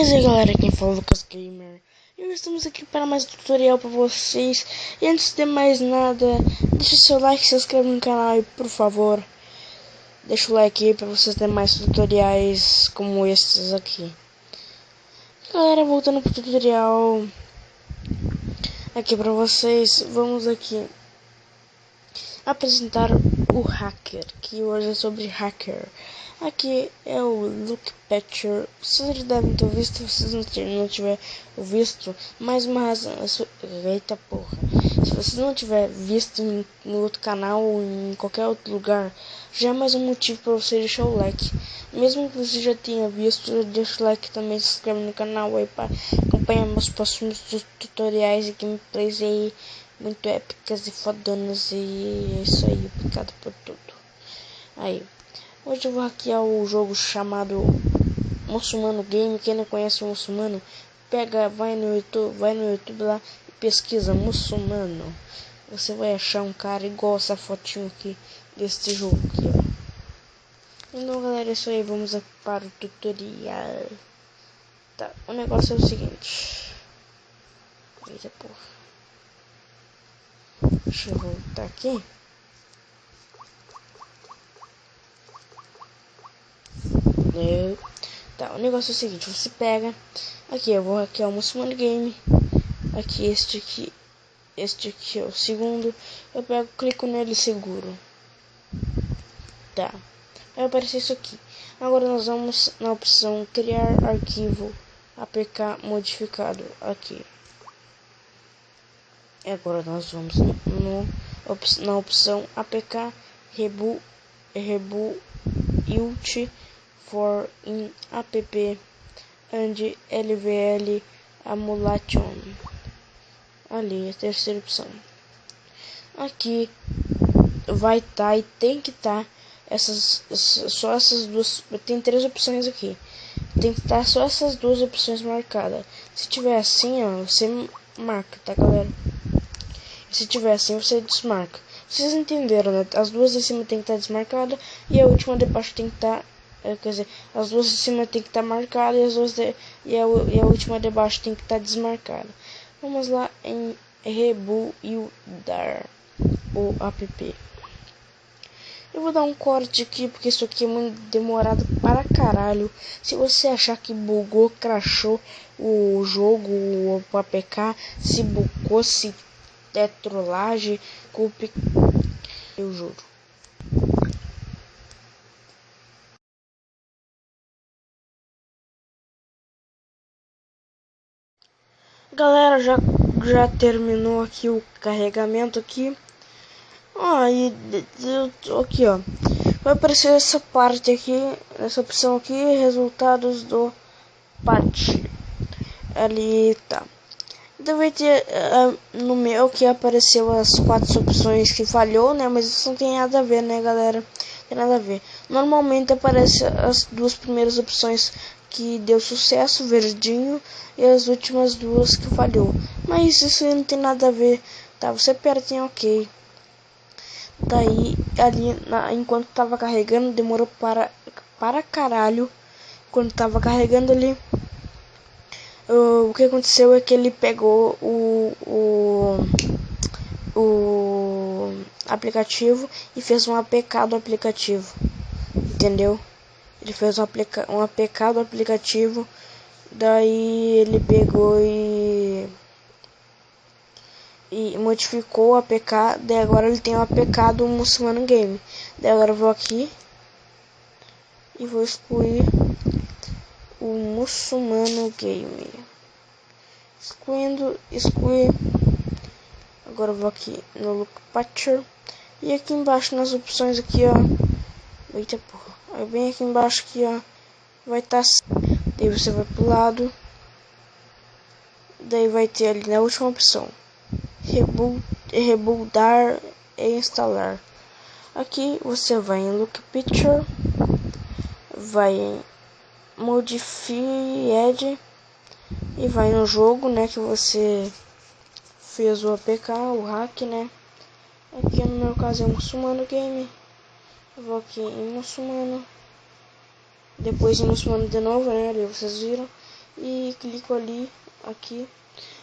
Mas aí galera, quem fala é o Lucas Gamer. E nós estamos aqui para mais um tutorial para vocês. E antes de mais nada, deixa seu like, se inscreve no canal e por favor, deixa o like aí para vocês terem mais tutoriais como estes aqui. Galera, voltando pro tutorial aqui para vocês, vamos aqui apresentar o hacker, que hoje é sobre hacker. Aqui é o Luke Patcher. Vocês já devem ter visto, se vocês não tiver visto, mais uma razão. Eita porra! Se vocês não tiver visto no outro canal ou em qualquer outro lugar, já é mais um motivo para você deixar o like. Mesmo que você já tenha visto, deixa o like também, se inscreve no canal aí para acompanhar meus próximos tutoriais e gameplays aí muito épicas e fodonas. E é isso aí, obrigado por tudo. Aí, hoje eu vou hackear o jogo chamado Muçulmano Game. Quem não conhece o Muçulmano, vai no YouTube lá e pesquisa Muçulmano. Você vai achar um cara igual essa fotinho aqui deste jogo aqui, ó. Então galera, é isso aí, vamos para o tutorial. Tá, o negócio é o seguinte. Eita porra. Deixa eu voltar aqui. Tá, o negócio é o seguinte, você pega aqui, eu vou hackear o Muçulmano Game. Aqui, este aqui é o segundo. Eu pego, clico nele seguro. Tá, vai aparecer isso aqui. Agora nós vamos na opção criar arquivo APK modificado aqui. E agora nós vamos na opção APK Reboot for in app and LVL emulation. Ali, a terceira opção. Aqui vai estar e tem que estar só essas duas. Tem três opções aqui. Tem que estar só essas duas opções marcadas. Se tiver assim, ó, você marca, tá, galera? Se tiver assim, você desmarca. Vocês entenderam, né? As duas de cima tem que estar desmarcada e a última de baixo tem que estar. Quer dizer, as duas de cima tem que estar marcadas e a última de baixo tem que estar desmarcada. Vamos lá em rebuildar o app. Eu vou dar um corte aqui porque isso aqui é muito demorado para caralho. Se você achar que bugou, crashou o jogo, o APK, se bugou, se é trollagem, culpe, eu juro. Galera, já terminou aqui o carregamento aqui. E aqui, ó, vai aparecer essa parte aqui, essa opção aqui, resultados do patch. Ali tá. Então vai ter no meu que apareceu as 4 opções que falhou, né? Mas isso não tem nada a ver, né, galera? Não tem nada a ver. Normalmente aparece as duas primeiras opções que deu sucesso, verdinho, e as últimas duas que falhou. Mas isso não tem nada a ver, tá? Você aperta em OK. Daí, enquanto tava carregando, demorou para caralho. Quando tava carregando ali, o que aconteceu é que ele pegou o aplicativo e fez um APK do aplicativo, entendeu? Ele fez um APK do aplicativo, daí ele pegou e modificou o APK, daí agora ele tem o APK do Muçulmano Game. Daí agora eu vou aqui e vou excluir o Muçulmano Game. Excluir. Agora eu vou aqui no Look Patcher e aqui embaixo nas opções aqui, ó. Eita porra. Aí bem aqui embaixo aqui, ó, vai estar. Daí você vai pro lado. Daí vai ter ali na última opção rebuildar e instalar. Aqui você vai em Look Picture, vai em Modify e vai no jogo, né, que você fez o APK, o hack, né. Aqui no meu caso é Muçulmano Game. Eu vou aqui em Muçulmano, depois em Muçulmano de novo, né, ali vocês viram. e clico ali, aqui,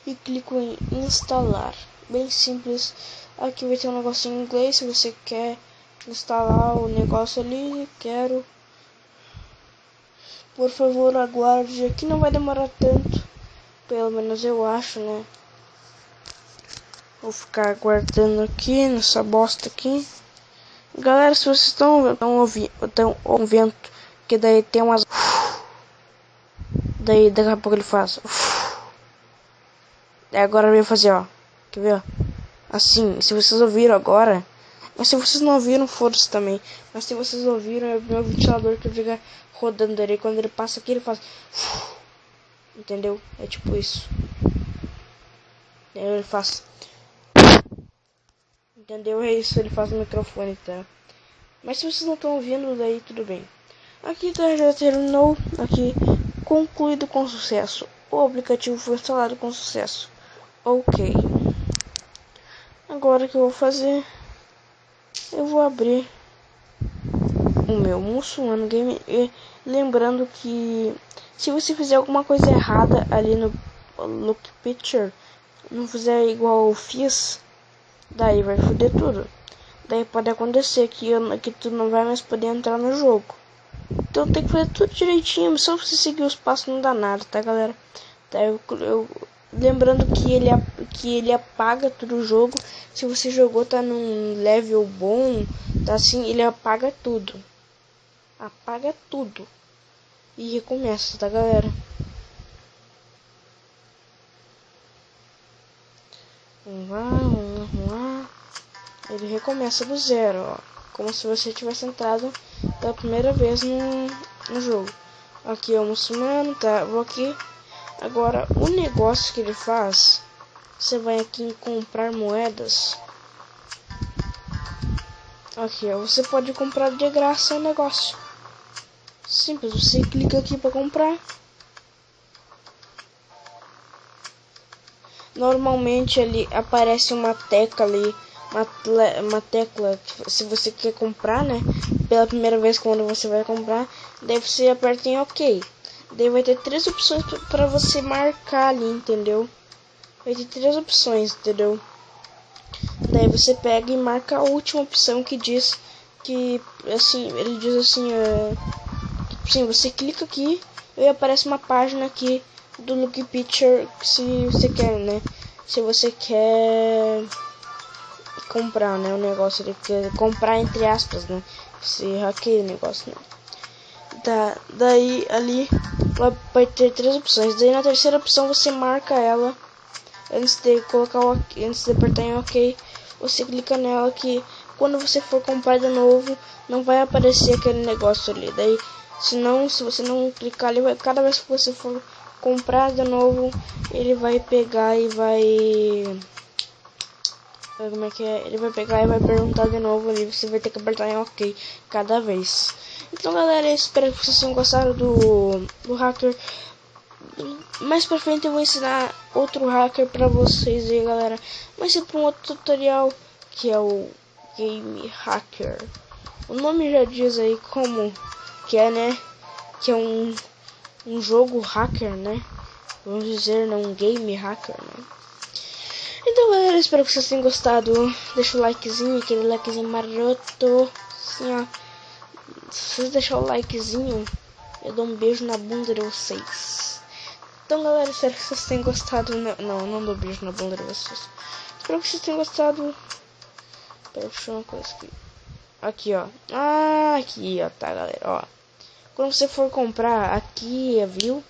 e clico em instalar. Bem simples. Aqui vai ter um negocinho em inglês, se você quer instalar o negócio ali, quero. Por favor, aguarde, aqui não vai demorar tanto, pelo menos eu acho, né? Vou ficar aguardando aqui, nessa bosta aqui. Galera, se vocês estão ouvindo, que daí tem umas... Daí daqui a pouco ele faz... Agora eu vou fazer, ó. Quer ver, ó? Assim, se vocês ouviram agora... Mas se vocês não ouviram, foda-se também. Mas se vocês ouviram, é o meu ventilador que fica rodando ali. Quando ele passa aqui, ele faz... Entendeu? É tipo isso. Aí ele faz... Entendeu? É isso, ele faz no microfone, tá? Mas se vocês não estão ouvindo, daí tudo bem. Aqui tá, já terminou. Aqui, concluído com sucesso. O aplicativo foi instalado com sucesso. Ok. Agora o que eu vou fazer? Eu vou abrir o meu Muçulmano Game. E lembrando que se você fizer alguma coisa errada ali no Look Picture, não fizer igual eu fiz, daí vai foder tudo. Daí pode acontecer que tu não vai mais poder entrar no jogo. Então tem que fazer tudo direitinho. Só você seguir os passos não dá nada, tá, galera? Tá, lembrando que ele apaga todo o jogo. Se você jogou, tá num level bom, tá assim, ele apaga tudo. Apaga tudo. E recomeça, tá, galera? Vamos lá. Ele recomeça do zero, ó. Como se você tivesse entrado pela primeira vez no jogo. Aqui é o muçulmano, tá? Vou aqui. Agora, o negócio que ele faz, você vai aqui em comprar moedas. Aqui, ó, você pode comprar de graça o negócio. Simples, você clica aqui para comprar. Normalmente ali aparece uma tecla ali, uma tecla se você quer comprar, né? Pela primeira vez quando você vai comprar, daí você aperta em OK. Daí vai ter 3 opções para você marcar ali, entendeu? Vai ter 3 opções, entendeu? Daí você pega e marca a última opção que diz que, assim, ele diz assim, sim, você clica aqui e aparece uma página aqui do Look Picture, se você quer, né? Se você quer comprar, né? O negócio de comprar entre aspas, né? Se hackeia o negócio, né? Daí ali vai ter 3 opções. Daí na terceira opção você marca ela antes de colocar antes de apertar em OK. Você clica nela que quando você for comprar de novo não vai aparecer aquele negócio ali. Daí se você não clicar ali, cada vez que você for comprar de novo, ele vai pegar e vai... Como é que é? Ele vai pegar e vai perguntar de novo ali. Você vai ter que apertar em OK cada vez. Então, galera, espero que vocês tenham gostado do hacker. Mais pra frente eu vou ensinar outro hacker pra vocês aí, galera. Mas é pra um outro tutorial, que é o Game Hacker. O nome já diz aí como que é, né? Que é um jogo hacker, né? Vamos dizer, não, um game hacker, né? Então, galera, espero que vocês tenham gostado. Deixa o likezinho, aquele likezinho maroto. Assim, ó. Se vocês deixarem o likezinho, eu dou um beijo na bunda de vocês. Então, galera, espero que vocês tenham gostado. Não dou beijo na bunda de vocês. Espero que vocês tenham gostado. Pera, deixa eu uma coisa aqui. Aqui, ó. Aqui, ó, tá, galera, ó. Quando você for comprar aqui, viu?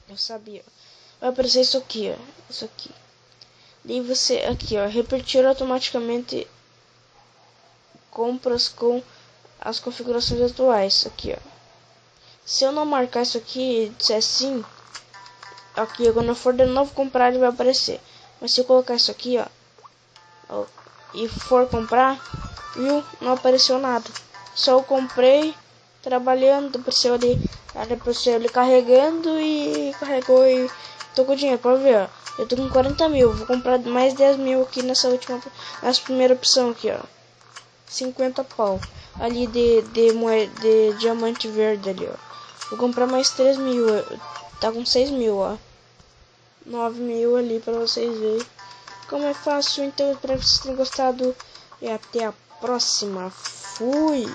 Eu sabia. Vai aparecer isso aqui, ó. Isso aqui. Daí você, aqui, ó. Repetir automaticamente compras com as configurações atuais. Aqui, ó. Se eu não marcar isso aqui e disser sim, aqui, quando eu for de novo comprar, ele vai aparecer. Mas se eu colocar isso aqui, ó, e for comprar, viu? Não apareceu nada. Só eu comprei, trabalhando, apareceu ali carregando e carregou e tô com dinheiro, pode ver, ó. Eu tô com 40 mil, vou comprar mais 10 mil aqui nessa primeira opção aqui, ó. 50 pau. Ali de diamante verde ali, ó. Vou comprar mais 3 mil. tá com 6 mil, ó. 9 mil ali pra vocês verem como é fácil. Então, espero que vocês tenham gostado e até a próxima. Fui!